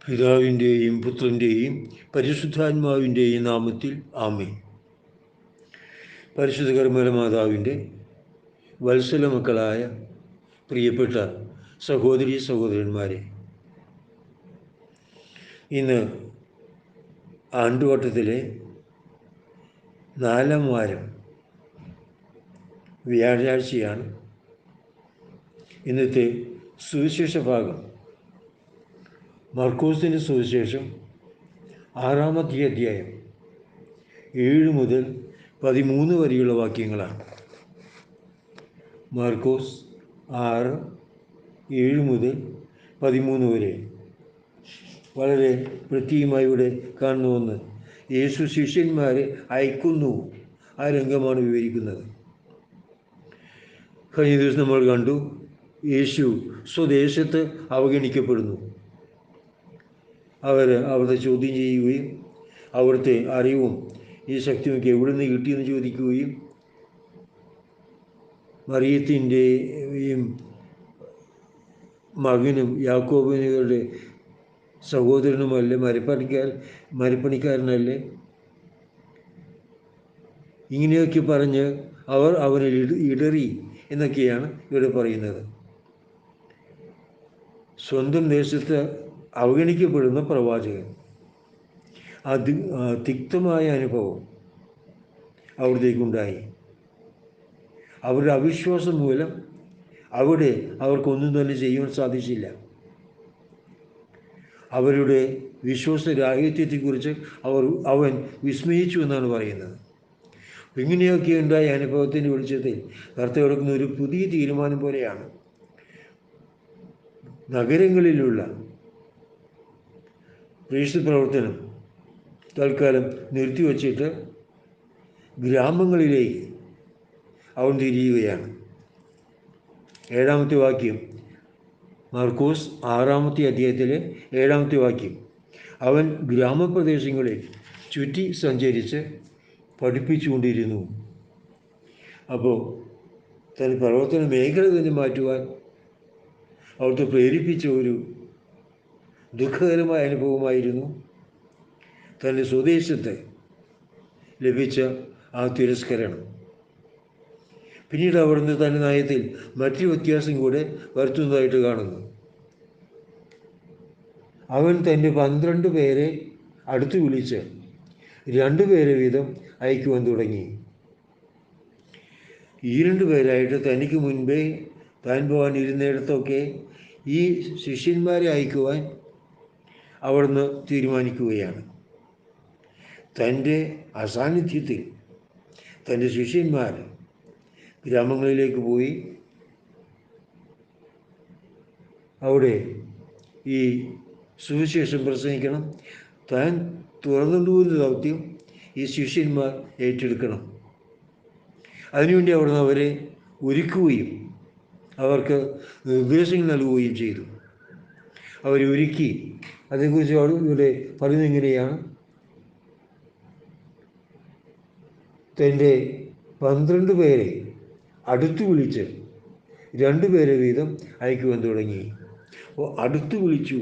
പിതാവിൻ്റെയും പുത്രൻ്റെയും പരിശുദ്ധാത്മാവിൻ്റെയും നാമത്തിൽ ആമേൻ. പരിശുദ്ധ കർമ്മല മാതാവിൻ്റെ വത്സല മക്കളായ പ്രിയപ്പെട്ട സഹോദരി സഹോദരന്മാരെ, ഇന്ന് ആണ്ടുവട്ടത്തിലെ 4-ാം വാരം വ്യാഴാഴ്ചയാണ്. ഇന്നത്തെ സുവിശേഷ ഭാഗം മർക്കോസിൻ്റെ സുവിശേഷം 6-ാമത്തെ അധ്യായം 7 മുതൽ 13 വരെയുള്ള വാക്യങ്ങളാണ്. മാർക്കോസ് 6, 7 മുതൽ 13 വരെ. വളരെ പ്രത്യേകമായി ഇവിടെ കാണുന്ന ഒന്ന്, യേശു ശിഷ്യന്മാരെ അയക്കുന്നു. ആ രംഗമാണ് വിവരിക്കുന്നത്. കഴിഞ്ഞ ദിവസം നമ്മൾ കണ്ടു, യേശു സ്വദേശത്ത് അവഗണിക്കപ്പെടുന്നു. അവിടുത്തെ ചോദ്യം ചെയ്യുകയും അവിടുത്തെ അറിവും ഈ ശക്തിയൊക്കെ എവിടെ നിന്ന് കിട്ടിയെന്ന് ചോദിക്കുകയും മറിയത്തിൻ്റെയും മകനും യാക്കോബിനുകളുടെ സഹോദരനുമല്ലേ, മരപ്പണിക്കാരനല്ലേ, ഇങ്ങനെയൊക്കെ പറഞ്ഞ് അവനിൽ ഇടറി എന്നൊക്കെയാണ് ഇവിടെ പറയുന്നത്. സ്വന്തം ദേശത്ത് അവഗണിക്കപ്പെടുന്ന പ്രവാചകൻ, തിക്തമായ അനുഭവം അവിടത്തേക്കുണ്ടായി. അവരുടെ അവിശ്വാസം മൂലം അവിടെ അവർക്കൊന്നും തന്നെ ചെയ്യുവാൻ സാധിച്ചില്ല. അവരുടെ വിശ്വാസരാഹിത്യത്തെക്കുറിച്ച് അവൻ വിസ്മയിച്ചു എന്നാണ് പറയുന്നത്. ഇങ്ങനെയൊക്കെ ഉണ്ടായ അനുഭവത്തിൻ്റെ വെളിച്ചത്തിൽ കർത്താവ് എടുക്കുന്ന ഒരു പുതിയ തീരുമാനം പോലെയാണ് നഗരങ്ങളിലുള്ള പ്രേക്ഷിത പ്രവർത്തനം തൽക്കാലം നിർത്തിവച്ചിട്ട് ഗ്രാമങ്ങളിലേക്ക് അവൻ തിരിയുകയാണ്. 7-ാമത്തെ വാക്യം, മാർക്കോസ് 6-ാമത്തെ അധ്യായത്തിലെ 7-ാമത്തെ വാക്യം. അവൻ ഗ്രാമപ്രദേശങ്ങളിൽ ചുറ്റി സഞ്ചരിച്ച് പഠിപ്പിച്ചുകൊണ്ടിരുന്നു. അപ്പോൾ തൻ്റെ പ്രവർത്തന മേഖല തന്നെ മാറ്റുവാൻ അവിടുത്തെ പ്രേരിപ്പിച്ച ഒരു ദുഃഖകരമായ അനുഭവമായിരുന്നു തൻ്റെ സ്വദേശത്ത് ലഭിച്ച ആ തിരസ്കരണം. പിന്നീട് അവിടുന്ന് തൻ്റെ നയത്തിൽ മറ്റൊരു വ്യത്യാസം കൂടെ വരുത്തുന്നതായിട്ട് കാണുന്നു. അവൻ തൻ്റെ 12 പേരെ അടുത്ത് വിളിച്ച് 2 പേരെ വീതം അയക്കുവാൻ തുടങ്ങി. ഈ 2 പേരായിട്ട് തനിക്ക് മുൻപേ താൻ പോകാൻ ഇരുന്നിടത്തൊക്കെ ഈ ശിഷ്യന്മാരെ അയക്കുവാൻ അവിടുന്ന് തീരുമാനിക്കുകയാണ്. തൻ്റെ അസാന്നിധ്യത്തിൽ തൻ്റെ ശിഷ്യന്മാർ ഗ്രാമങ്ങളിലേക്ക് പോയി അവിടെ ഈ സുവിശേഷം പ്രസംഗിക്കണം. താൻ തുറന്നുകൊണ്ടുപോകുന്ന ദൗത്യം ഈ ശിഷ്യന്മാർ ഏറ്റെടുക്കണം. അതിനുവേണ്ടി അവിടുന്ന് അവരെ ഒരുക്കുകയും അവർക്ക് നിർദ്ദേശങ്ങൾ നൽകുകയും ചെയ്തു. അവരെ ഒരുക്കി. അതേക്കുറിച്ച് ഇവിടെ പറയുന്നത് എങ്ങനെയാണ്? തൻ്റെ 12 പേരെ അടുത്ത് വിളിച്ച് 2 പേരെ വീതം അയക്കുവാൻ തുടങ്ങി. അപ്പോൾ അടുത്ത് വിളിച്ചു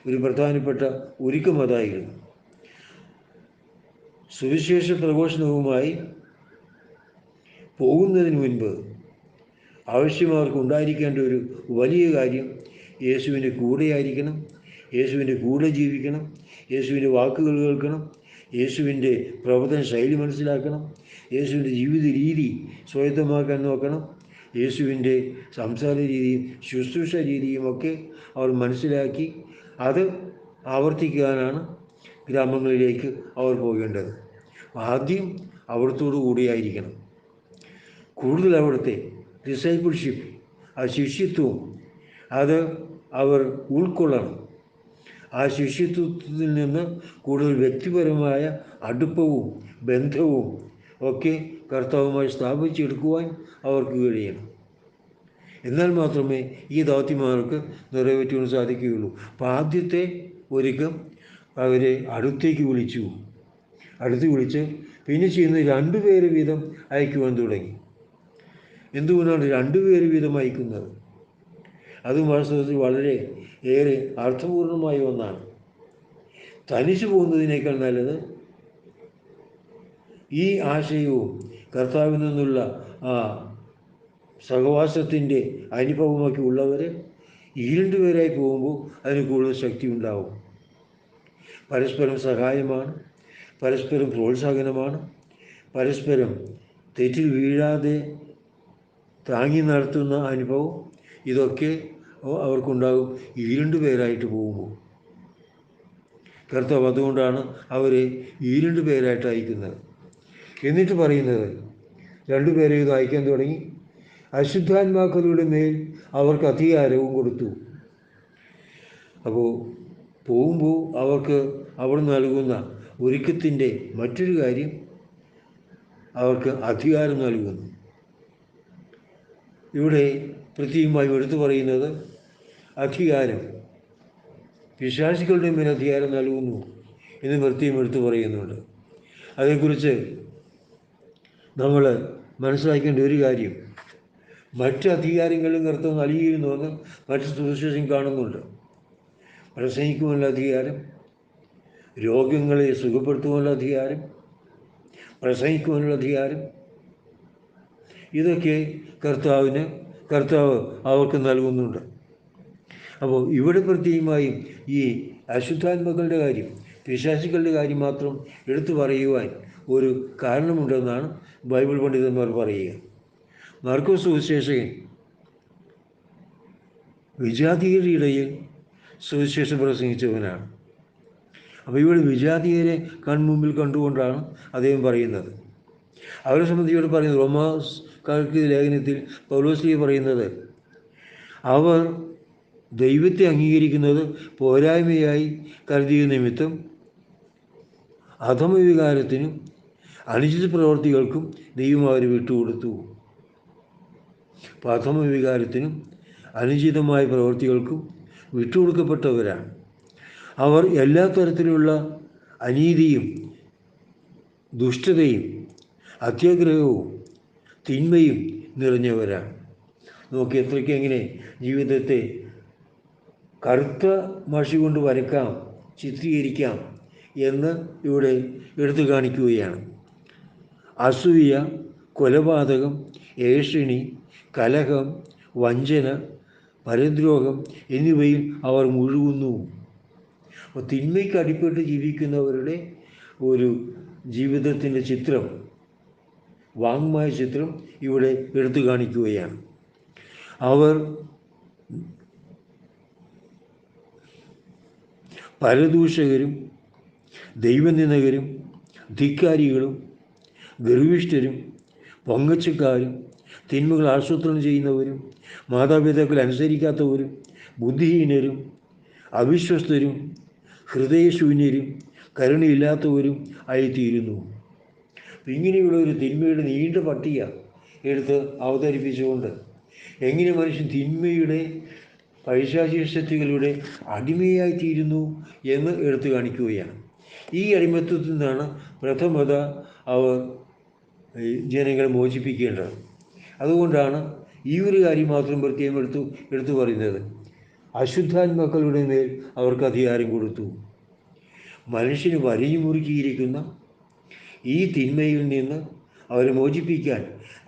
ഒരു പ്രധാനപ്പെട്ട ഒരുക്കം അതായിരുന്നു. സുവിശേഷ പ്രഘോഷണവുമായി പോകുന്നതിന് മുൻപ് ആവശ്യമാർക്ക് ഉണ്ടായിരിക്കേണ്ട ഒരു വലിയ കാര്യം യേശുവിൻ്റെ കൂടെയായിരിക്കണം, യേശുവിൻ്റെ കൂടെ ജീവിക്കണം, യേശുവിൻ്റെ വാക്കുകൾ കേൾക്കണം, യേശുവിൻ്റെ പ്രവർത്തന ശൈലി മനസ്സിലാക്കണം, യേശുവിൻ്റെ ജീവിത രീതി സ്വായത്തമാക്കാൻ നോക്കണം, യേശുവിൻ്റെ സംസാര രീതിയും ശുശ്രൂഷ രീതിയും ഒക്കെ അവർ മനസ്സിലാക്കി അത് ആവർത്തിക്കാനാണ് ഗ്രാമങ്ങളിലേക്ക് അവർ പോകേണ്ടത്. ആദ്യം അവിടത്തോടു കൂടിയായിരിക്കണം. കൂടുതൽ അവിടുത്തെ ഡിസൈപ്പിൾഷിപ്പ്, ആ ശിഷ്യത്വവും അത് അവർ ഉൾക്കൊള്ളണം. ആ ശിഷ്യത്വത്തിൽ നിന്ന് കൂടുതൽ വ്യക്തിപരമായ അടുപ്പവും ബന്ധവും ഒക്കെ കർത്താവുമായി സ്ഥാപിച്ചെടുക്കുവാൻ അവർക്ക് കഴിയണം. എന്നാൽ മാത്രമേ ഈ ദൗത്യമാർക്ക് നിറവേറ്റുവാൻ സാധിക്കുകയുള്ളൂ. അപ്പോൾ ആദ്യത്തെ ഒരുക്കം അവരെ അടുത്തേക്ക് വിളിച്ചു. അടുത്ത് വിളിച്ച് പിന്നെ ചെയ്യുന്നത് 2 പേര് വീതം അയക്കുവാൻ തുടങ്ങി. എന്തുകൊണ്ടാണ് 2 പേര് വീതം അയക്കുന്നത്? അതും വാസ്തവത്തിൽ വളരെ ഏറെ അർത്ഥപൂർണമായ ഒന്നാണ്. തനിച്ചു പോകുന്നതിനേക്കാൾ നല്ലത് ഈ ആശയവും കർത്താവിൽ നിന്നുള്ള ആ സഹവാസത്തിൻ്റെ അനുഭവമൊക്കെ ഉള്ളവർ ഈ രണ്ടുപേരായി പോകുമ്പോൾ അതിന് കൂടുതൽ ശക്തി ഉണ്ടാവും. പരസ്പരം സഹായമാണ്, പരസ്പരം പ്രോത്സാഹനമാണ്, പരസ്പരം തെറ്റിൽ വീഴാതെ താങ്ങി നടത്തുന്ന അനുഭവം, ഇതൊക്കെ അവർക്കുണ്ടാകും ഈ രണ്ടുപേരായിട്ട് പോകുമ്പോൾ. കർത്താവ് അതുകൊണ്ടാണ് അവരെ ഈ രണ്ടുപേരായിട്ട് അയക്കുന്നത്. എന്നിട്ട് പറയുന്നത്, രണ്ടുപേരെ ഇത് അയക്കാൻ തുടങ്ങി. അശുദ്ധാത്മാക്കളുടെ മേൽ അവർക്ക് അധികാരവും കൊടുത്തു. അപ്പോൾ പോകുമ്പോൾ അവർക്ക് അവിടെ നൽകുന്ന ഒരുക്കത്തിൻ്റെ മറ്റൊരു കാര്യം, അവർക്ക് അധികാരം നൽകുന്നു. ഇവിടെ പ്രത്യേകമായും എടുത്തു പറയുന്നത് അധികാരം, പിശാചുക്കളുടെ മേൽ അധികാരം നൽകുന്നു എന്ന് പ്രത്യേകം എടുത്തു പറയുന്നുണ്ട്. അതേക്കുറിച്ച് നമ്മൾ മനസ്സിലാക്കേണ്ട ഒരു കാര്യം, മറ്റ് അധികാരങ്ങളും കർത്താവ് നൽകിയിരുന്നുവെന്ന് മറ്റ് സുവിശേഷം കാണുന്നുണ്ട്. പ്രസംഗിക്കുവാനുള്ള അധികാരം, രോഗങ്ങളെ സുഖപ്പെടുത്തുവാനുള്ള അധികാരം, പ്രസംഗിക്കുവാനുള്ള അധികാരം, ഇതൊക്കെ കർത്താവ് അവർക്ക് നൽകുന്നുണ്ട്. അപ്പോൾ ഇവിടെ പ്രത്യേകമായും ഈ അശുദ്ധാത്മാക്കളുടെ കാര്യം, പിശാചുക്കളുടെ കാര്യം മാത്രം എടുത്തു പറയുവാൻ ഒരു കാരണമുണ്ടെന്നാണ് ബൈബിൾ പണ്ഡിതന്മാർ പറയുക. മാർക്കോസ് സുവിശേഷകൻ വിജാതിയരുടെ ഇടയിൽ സുവിശേഷം പ്രസംഗിച്ചവനാണ്. അപ്പോൾ ഇവിടെ വിജാതിയരെ കൺമുമ്പിൽ കണ്ടുകൊണ്ടാണ് അദ്ദേഹം പറയുന്നത്. അവരെ സംബന്ധിച്ച് ഇവിടെ പറയുന്നത്, റോമാക്കാർക്ക് ലേഖനത്തിൽ പൗലോസ് പറയുന്നത്, അവർ ദൈവത്തെ അംഗീകരിക്കുന്നത് പോരായ്മയായി കരുതിയ നിമിത്തം അധമവികാരത്തിനും അനുചിത പ്രവർത്തികൾക്കും ദൈവം അവർ വിട്ടുകൊടുത്തു. അധമവികാരത്തിനും അനുചിതമായ പ്രവർത്തികൾക്കും വിട്ടുകൊടുക്കപ്പെട്ടവരാണ്. അവർ എല്ലാ തരത്തിലുള്ള അനീതിയും ദുഷ്ടതയും അത്യാഗ്രഹവും തിന്മയും നിറഞ്ഞവരാണ്. നമുക്ക് എത്രയ്ക്ക് എങ്ങനെ ജീവിതത്തെ കറുത്ത മഷി കൊണ്ട് വരയ്ക്കാം, ചിത്രീകരിക്കാം എന്ന് ഇവിടെ എടുത്തു കാണിക്കുകയാണ്. അസൂയ, കൊലപാതകം, ഏഷണി, കലഹം, വഞ്ചന, പരദ്രോഹം എന്നിവയിൽ അവർ മുഴുകുന്നു. അപ്പോൾ തിന്മയ്ക്ക് അടിപ്പെട്ട് ജീവിക്കുന്നവരുടെ ഒരു ജീവിതത്തിൻ്റെ ചിത്രം, വാങ്മയ ചിത്രം ഇവിടെ എടുത്തു കാണിക്കുകയാണ്. അവർ പരദൂഷകരും ദൈവനിന്ദകരും ധിക്കാരികളും ഗർവിഷ്ഠരും പൊങ്ങച്ചക്കാരും തിന്മകൾ ആസൂത്രണം ചെയ്യുന്നവരും മാതാപിതാക്കളെ അനുസരിക്കാത്തവരും ബുദ്ധിഹീനരും അവിശ്വസ്തരും ഹൃദയശൂന്യരും കരുണയില്ലാത്തവരും ആയിത്തീരുന്നു. ഇങ്ങനെയുള്ള ഒരു തിന്മയുടെ നീണ്ട പട്ടിക എടുത്ത് അവതരിപ്പിച്ചുകൊണ്ട് എങ്ങനെ മനുഷ്യൻ തിന്മയുടെ പൈശാചിക ശക്തികളുടെ അടിമയായിത്തീരുന്നു എന്ന് എടുത്തു കാണിക്കുകയാണ്. ഈ അടിമത്വത്തിൽ നിന്നാണ് പ്രഥമത അവർ ജനങ്ങളെ മോചിപ്പിക്കേണ്ടത്. അതുകൊണ്ടാണ് ഈ ഒരു കാര്യം മാത്രം പ്രത്യേകം എടുത്തു പറയുന്നത്. അശുദ്ധാത്മാക്കളുടെ മേൽ അവർക്ക് അധികാരം കൊടുത്തു. മനുഷ്യന് വരിഞ്ഞു മുറുക്കിയിരിക്കുന്ന ഈ തിന്മയിൽ നിന്ന് അവരെ മോചിപ്പിക്കാൻ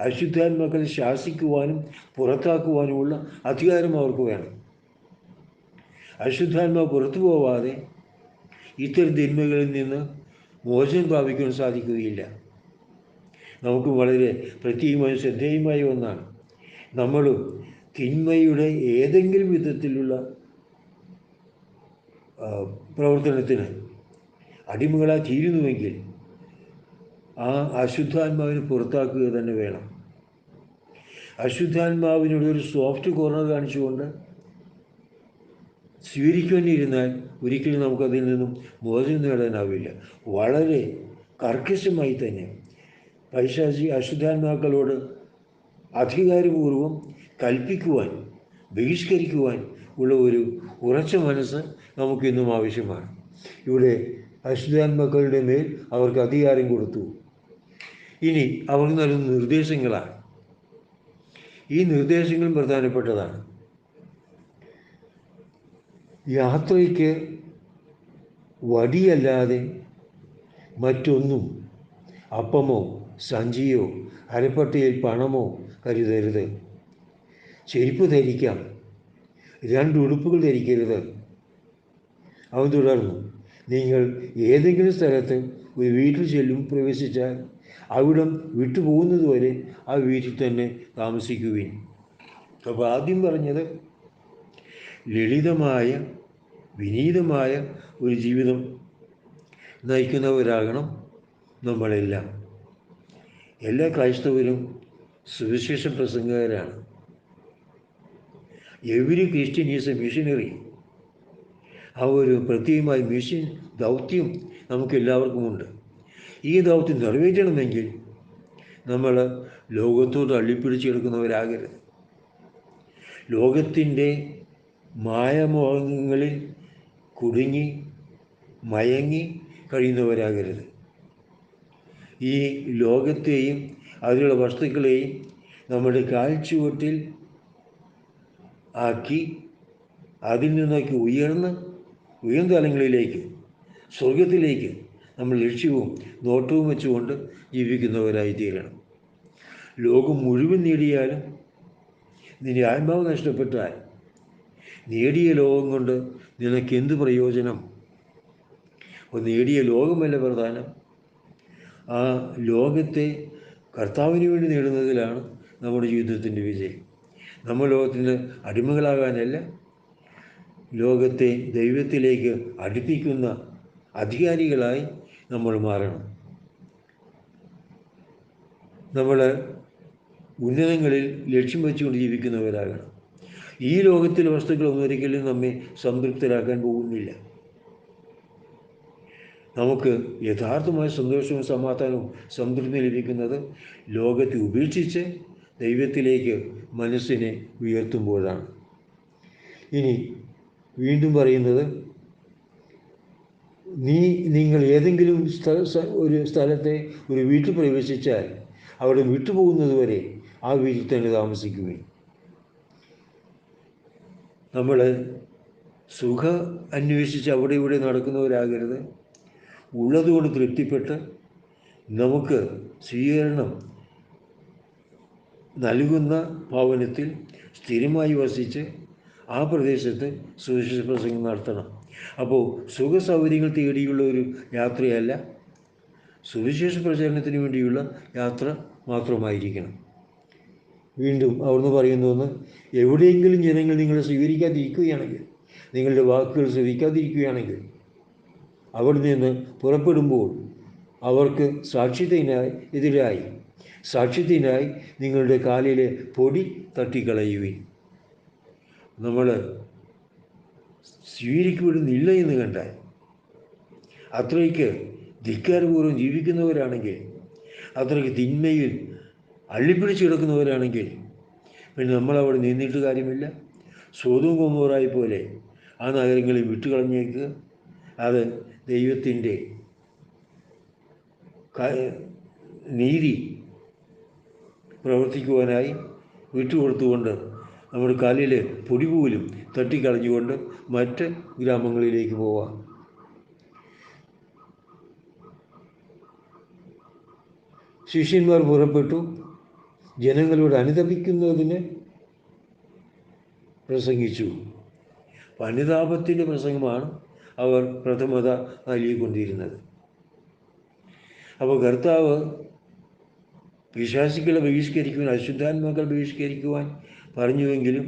അശുദ്ധാത്മാക്കളെ ശാസിക്കുവാനും പുറത്താക്കുവാനുമുള്ള അധികാരം അവർക്ക് വേണം. അശുദ്ധാത്മാവ് പുറത്തു പോവാതെ ഇത്തരം തിന്മകളിൽ നിന്ന് മോചനം പ്രാപിക്കാൻ സാധിക്കുകയില്ല. നമുക്ക് വളരെ പ്രത്യേകമായി ശ്രദ്ധേയമായ ഒന്നാണ്, നമ്മളും തിന്മയുടെ ഏതെങ്കിലും വിധത്തിലുള്ള പ്രവർത്തനത്തിന് അടിമകളായി തീരുന്നുവെങ്കിൽ ആ അശുദ്ധാത്മാവിനെ പുറത്താക്കുക തന്നെ വേണം. അശുദ്ധാത്മാവിനോട് ഒരു സോഫ്റ്റ് കോർണർ കാണിച്ചുകൊണ്ട് സ്വീകരിക്കേണ്ടിയിരുന്നാൽ ഒരിക്കലും നമുക്കതിൽ നിന്നും മോചനം നേടാനാവില്ല. വളരെ കർക്കശമായി തന്നെ അശുദ്ധാത്മാക്കളോട് അധികാരപൂർവം കൽപ്പിക്കുവാൻ, ബഹിഷ്കരിക്കുവാൻ ഉള്ള ഒരു ഉറച്ച മനസ്സ് നമുക്കിന്നും ആവശ്യമാണ്. ഇവിടെ അശുദ്ധാത്മാക്കളുടെ മേൽ അവർക്ക് അധികാരം കൊടുത്തു. ഇനി അവർക്ക് നൽകുന്ന നിർദ്ദേശങ്ങളാണ്. ഈ നിർദ്ദേശങ്ങളും പ്രധാനപ്പെട്ടതാണ്. യാത്രയ്ക്ക് വടിയല്ലാതെ മറ്റൊന്നും, അപ്പമോ സഞ്ചിയോ അരപ്പട്ടയിൽ പണമോ കരുതരുത്. ചെരുപ്പ് ധരിക്കാം, 2 ഉടുപ്പുകൾ ധരിക്കരുത്. അവൻ തുടർന്നു, നിങ്ങൾ ഏതെങ്കിലും സ്ഥലത്ത് ഒരു വീട്ടിൽ പ്രവേശിച്ചാൽ അവിടം വിട്ടുപോകുന്നതുവരെ ആ വീട്ടിൽ തന്നെ താമസിക്കുവിൻ. അപ്പോൾ ആദ്യം പറഞ്ഞത് ലളിതമായ വിനീതമായ ഒരു ജീവിതം നയിക്കുന്നവരാകണം നമ്മളെല്ലാം. എല്ലാ ക്രൈസ്തവരും സുവിശേഷ പ്രസംഗകരാണ്. Every Christian is a missionary. ആ ഒരു പ്രത്യേകമായ മിഷൻ ദൗത്യം നമുക്കെല്ലാവർക്കുമുണ്ട്. ഈ ദൗത്യം നിറവേറ്റണമെങ്കിൽ നമ്മൾ ലോകത്തോട് അള്ളിപ്പിടിച്ചെടുക്കുന്നവരാകരുത്. ലോകത്തിൻ്റെ മായമോഹങ്ങളിൽ കുടുങ്ങി മയങ്ങി കഴിയുന്നവരാകരുത്. ഈ ലോകത്തെയും അതിലുള്ള വസ്തുക്കളെയും നമ്മുടെ കാൽച്ചുവട്ടിൽ ആക്കി അതിൽ നിന്നൊക്കെ ഉയർന്ന തലങ്ങളിലേക്ക്, സ്വർഗത്തിലേക്ക് നമ്മൾ ലക്ഷ്യവും നോട്ടവും വെച്ചുകൊണ്ട് ജീവിക്കുന്നവരായി തീരണം. ലോകം മുഴുവൻ നേടിയാലും നിന്റെ ആത്മാവ് നഷ്ടപ്പെട്ടാൽ നേടിയ ലോകം കൊണ്ട് നിനക്കെന്ത് പ്രയോജനം? നേടിയ ലോകമല്ല പ്രധാനം, ആ ലോകത്തെ കർത്താവിന് വേണ്ടി നേടുന്നതിലാണ് നമ്മുടെ ജീവിതത്തിൻ്റെ വിജയം. നമ്മൾ ലോകത്തിന് അടിമകളാകാനല്ല, ലോകത്തെ ദൈവത്തിലേക്ക് അടുപ്പിക്കുന്ന അധികാരികളായി നമ്മൾ മാറണം. നമ്മൾ ഉന്നതങ്ങളിൽ ലക്ഷ്യം വെച്ചുകൊണ്ട് ജീവിക്കുന്നവരാകണം. ഈ ലോകത്തിലെ വസ്തുക്കളൊന്നും ഒരിക്കലും നമ്മെ സംതൃപ്തരാക്കാൻ പോകുന്നില്ല. നമുക്ക് യഥാർത്ഥമായ സന്തോഷവും സമാധാനവും സംതൃപ്തി ലഭിക്കുന്നത് ലോകത്തെ ഉപേക്ഷിച്ച് ദൈവത്തിലേക്ക് മനസ്സിനെ ഉയർത്തുമ്പോഴാണ്. ഇനി വീണ്ടും പറയുന്നത്, നിങ്ങൾ ഏതെങ്കിലും ഒരു സ്ഥലത്തെ ഒരു വീട്ടിൽ പ്രവേശിച്ചാൽ അവിടെ വിട്ടുപോകുന്നതുവരെ ആ വീട്ടിൽ തന്നെ താമസിക്കുകയും. നമ്മൾ സുഖം അന്വേഷിച്ച് അവിടെ ഇവിടെ നടക്കുന്നവരാകരുത്. ഉള്ളതുകൊണ്ട് തൃപ്തിപ്പെട്ട് നമുക്ക് സ്വീകരണം നൽകുന്ന ഭവനത്തിൽ സ്ഥിരമായി വസിച്ച് ആ പ്രദേശത്ത് സുവിശേഷ പ്രസംഗം നടത്തണം. അപ്പോൾ സുഖ സൗകര്യങ്ങൾ തേടിയുള്ള ഒരു യാത്രയല്ല, സുവിശേഷ പ്രചരണത്തിന് വേണ്ടിയുള്ള യാത്ര മാത്രമായിരിക്കണം. വീണ്ടും അവിടുന്ന് പറയുന്നു, എവിടെയെങ്കിലും ജനങ്ങൾ നിങ്ങളെ സ്വീകരിക്കാതിരിക്കുകയാണെങ്കിൽ, നിങ്ങളുടെ വാക്കുകൾ ശ്രവിക്കാതിരിക്കുകയാണെങ്കിൽ, അവിടെ നിന്ന് പുറപ്പെടുമ്പോൾ അവർക്ക് സാക്ഷ്യത്തിനായി നിങ്ങളുടെ കാലിലെ പൊടി തട്ടിക്കളയുവിൻ. നമ്മൾ സ്വീകരിക്കപ്പെടുന്നില്ല എന്ന് കണ്ടാൽ, അത്രയ്ക്ക് ധിക്കാരപൂർവ്വം ജീവിക്കുന്നവരാണെങ്കിൽ, അത്രയ്ക്ക് തിന്മയിൽ അള്ളിപ്പിടിച്ച് കിടക്കുന്നവരാണെങ്കിൽ, പിന്നെ നമ്മളവിടെ നിന്നിട്ട് കാര്യമില്ല. സോദോം ഗൊമോറായെ പോലെ ആ നഗരങ്ങളിൽ വിട്ടുകളഞ്ഞേക്കുക. അത് ദൈവത്തിൻ്റെ നീതി പ്രവർത്തിക്കുവാനായി വിട്ടുകൊടുത്തുകൊണ്ട് നമ്മുടെ കാലിൽ പൊടി പോലും തട്ടിക്കളഞ്ഞുകൊണ്ട് മറ്റ് ഗ്രാമങ്ങളിലേക്ക് പോവാം. ശിഷ്യന്മാർ പുറപ്പെട്ടു, ജനങ്ങളോട് അനുതപിക്കുന്നതിന് പ്രസംഗിച്ചു. അനുതാപത്തിൻ്റെ പ്രസംഗമാണ് അവർ പ്രഥമത നൽകിക്കൊണ്ടിരുന്നത്. അപ്പോൾ കർത്താവ് പിശാചുക്കളെ ബഹിഷ്കരിക്കുവാൻ, അശുദ്ധാത്മാക്കളെ ബഹിഷ്കരിക്കുവാൻ പറഞ്ഞുവെങ്കിലും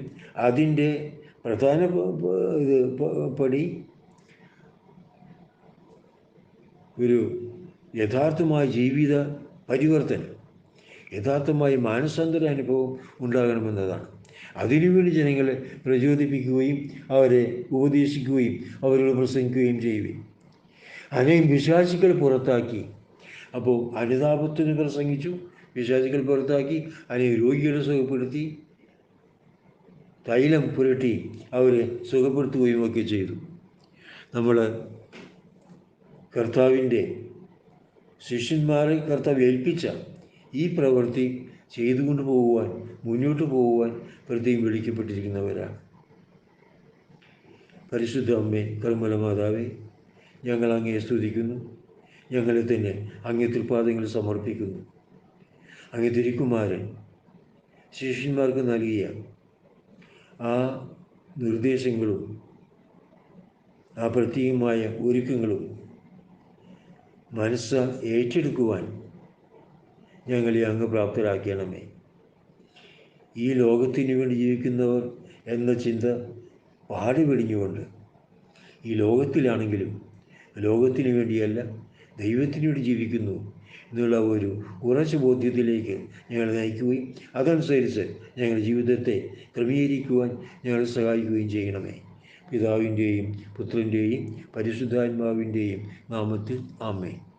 അതിൻ്റെ പ്രധാന പടി ഒരു യഥാർത്ഥമായ ജീവിത പരിവർത്തനം, യഥാർത്ഥമായ മാനസാന്തര അനുഭവം ഉണ്ടാകണമെന്നതാണ്. അതിനുവേണ്ടി ജനങ്ങളെ പ്രചോദിപ്പിക്കുകയും അവരെ ഉപദേശിക്കുകയും അവരോട് പ്രസംഗിക്കുകയും ചെയ്യുകയും. അനേകം പിശാചുക്കൾ പുറത്താക്കി. അപ്പോൾ അനുതാപത്തിന് പ്രസംഗിച്ചു, പിശാചുക്കൾ പുറത്താക്കി, അനേകം രോഗികളെ സുഖപ്പെടുത്തി, തൈലം പുരട്ടി അവരെ സുഖപ്പെടുത്തുകയും ഒക്കെ ചെയ്തു. നമ്മൾ കർത്താവിൻ്റെ ശിഷ്യന്മാരെ കർത്താവ് ഏൽപ്പിച്ച ഈ പ്രവൃത്തി ചെയ്തുകൊണ്ട് പോകുവാൻ, മുന്നോട്ട് പോകുവാൻ പ്രത്യേകം വിളിക്കപ്പെട്ടിരിക്കുന്നവരാണ്. പരിശുദ്ധ അമ്മേ, കർമ്മല മാതാവേ, ഞങ്ങൾ അങ്ങയെ സ്തുതിക്കുന്നു. ഞങ്ങളെ തന്നെ അങ്ങേ തൃപ്പാദങ്ങളിൽ സമർപ്പിക്കുന്നു. അങ്ങേ തിരുക്കുമാരൻ ശിഷ്യന്മാർക്ക് നൽകിയ ആ നിർദ്ദേശങ്ങളും ആ പ്രത്യേകമായ ഒരുക്കങ്ങളും മനസ്സ് ഏറ്റെടുക്കുവാൻ ഞങ്ങളെ അങ്ങ് പ്രാപ്തരാക്കണമേ. ഈ ലോകത്തിന് വേണ്ടി ജീവിക്കുന്നവർ എന്ന ചിന്ത പാടി വെടിഞ്ഞുകൊണ്ട് ഈ ലോകത്തിലാണെങ്കിലും ലോകത്തിന് വേണ്ടിയല്ല ദൈവത്തിന് വേണ്ടി ജീവിക്കുന്നു എന്നുള്ള ഒരു ഉറച്ച ബോധ്യത്തിലേക്ക് ഞങ്ങൾ നയിക്കുകയും അതനുസരിച്ച് ഞങ്ങളുടെ ജീവിതത്തെ ക്രമീകരിക്കുവാൻ ഞങ്ങളെ സഹായിക്കുകയും ചെയ്യണമേ. പിതാവിൻ്റെയും പുത്രൻ്റെയും പരിശുദ്ധാത്മാവിൻ്റെയും നാമത്തിൽ ആമേൻ.